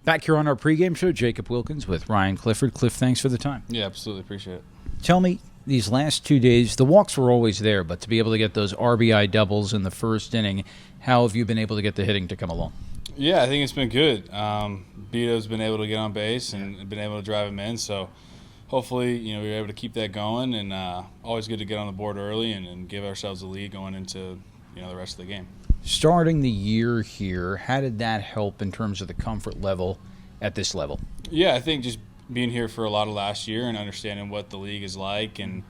Back here on our pregame show, Jacob Wilkins with Ryan Clifford. Cliff, thanks for the time. Yeah, absolutely. Appreciate it. Tell me, these last 2 days, the walks were always there, but to be able to get those RBI doubles in the first inning, how have you been able to get the hitting to come along? Yeah, I think it's been good. Beto's been able to get on base and been able to drive him in, so hopefully, we were able to keep that going, and always good to get on the board early and give ourselves a lead going into the rest of the game. Starting the year here, how did that help in terms of the comfort level at this level? Yeah, I think just being here for a lot of last year and understanding what the league is like and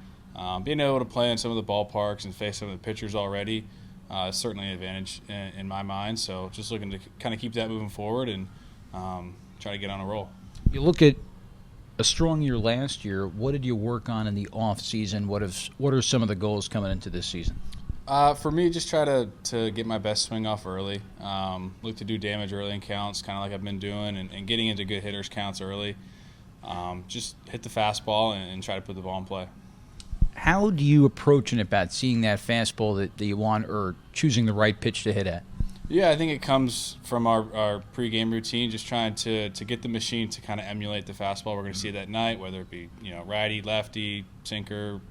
being able to play in some of the ballparks and face some of the pitchers already is certainly an advantage in my mind. So just looking to kind of keep that moving forward and try to get on a roll. You look at a strong year last year. What did you work on in the off season? What are some of the goals coming into this season? For me, just try to get my best swing off early. Look to do damage early in counts, kind of like I've been doing, and getting into good hitters counts early. Just hit the fastball and try to put the ball in play. How do you approach an at-bat, seeing that fastball that you want or choosing the right pitch to hit at? Yeah, I think it comes from our pregame routine, just trying to get the machine to kind of emulate the fastball we're going to see that night, whether it be righty, lefty, sinker,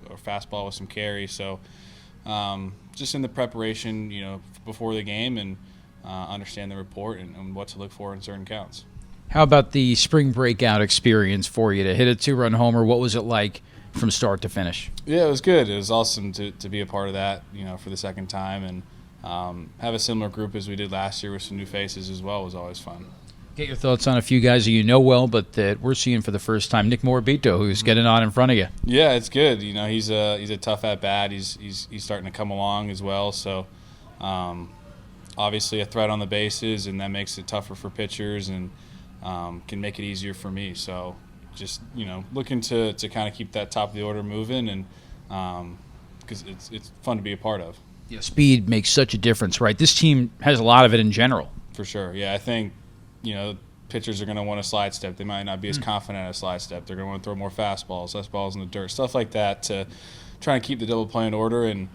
or fastball with some carry. So just in the preparation, before the game and understand the report and what to look for in certain counts. How about the spring breakout experience for you to hit a 2-run homer? What was it like from start to finish? Yeah, it was good. It was awesome to be a part of that, for the second time, and have a similar group as we did last year with some new faces as well was always fun. Get your thoughts on a few guys that you know well, but that we're seeing for the first time. Nick Morabito, who's getting on in front of you. Yeah, it's good. He's a tough at bat. He's starting to come along as well. So obviously a threat on the bases, and that makes it tougher for pitchers and can make it easier for me. So just looking to kind of keep that top of the order moving, and because it's fun to be a part of. Yeah, speed makes such a difference, right? This team has a lot of it in general. For sure. Yeah, I think pitchers are going to want to slide step. They might not be as confident at a slide step. They're going to want to throw more fastballs, less balls in the dirt, stuff like that to try and keep the double play in order. And,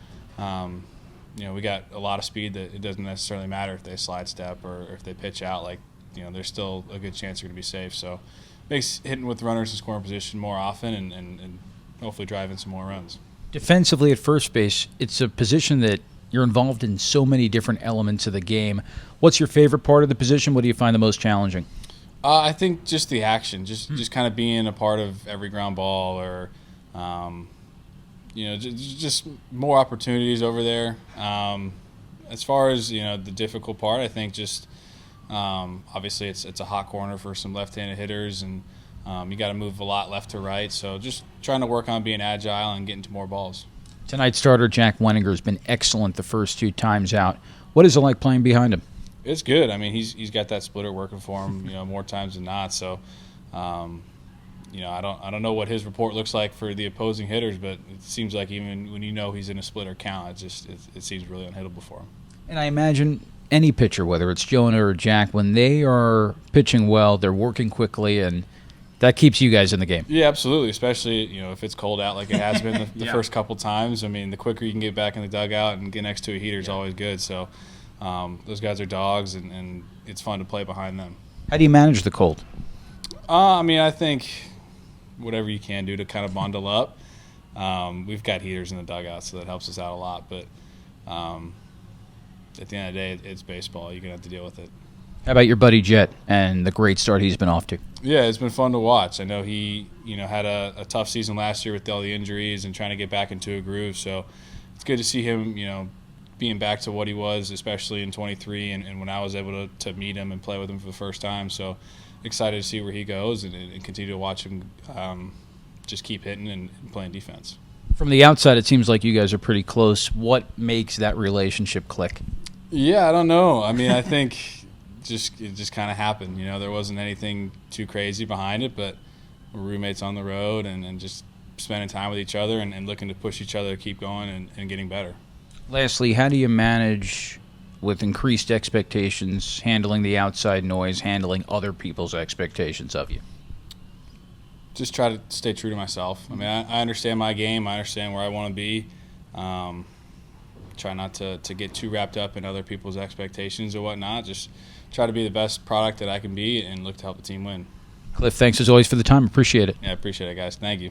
we got a lot of speed that it doesn't necessarily matter if they slide step or if they pitch out. There's still a good chance they're going to be safe. So makes hitting with runners in scoring position more often and hopefully driving some more runs. Defensively at first base, it's a position that you're involved in so many different elements of the game. What's your favorite part of the position? What do you find the most challenging? I think just the action, just kind of being a part of every ground ball or, just more opportunities over there. As far as, the difficult part, I think just obviously it's a hot corner for some left-handed hitters, and you got to move a lot left to right. So just trying to work on being agile and getting to more balls. Tonight's starter, Jack Wenninger, has been excellent the first 2 times out. What is it like playing behind him? It's good. I mean, he's got that splitter working for him, more times than not. So, I don't know what his report looks like for the opposing hitters, but it seems like even when he's in a splitter count, it seems really unhittable for him. And I imagine any pitcher, whether it's Jonah or Jack, when they are pitching well, they're working quickly, and that keeps you guys in the game. Yeah, absolutely, especially if it's cold out like it has been the first couple times. I mean, the quicker you can get back in the dugout and get next to a heater is always good. So those guys are dogs, and it's fun to play behind them. How do you manage the cold? I think whatever you can do to kind of bundle up. We've got heaters in the dugout, so that helps us out a lot. But at the end of the day, it's baseball. You're going to have to deal with it. How about your buddy Jet and the great start he's been off to? Yeah, it's been fun to watch. I know he, had a tough season last year with all the injuries and trying to get back into a groove. So it's good to see him, being back to what he was, especially in 23 and when I was able to meet him and play with him for the first time. So excited to see where he goes and continue to watch him just keep hitting and playing defense. From the outside, it seems like you guys are pretty close. What makes that relationship click? Yeah, I don't know. I think it just kind of happened. There wasn't anything too crazy behind it, but we're roommates on the road and just spending time with each other and looking to push each other to keep going and getting better. Lastly, how do you manage with increased expectations, handling the outside noise, handling other people's expectations of you? Just try to stay true to myself. I understand my game. I understand where I want to be. Try not to get too wrapped up in other people's expectations or whatnot. Just try to be the best product that I can be and look to help the team win. Cliff, thanks as always for the time. Appreciate it. Yeah, I appreciate it, guys. Thank you.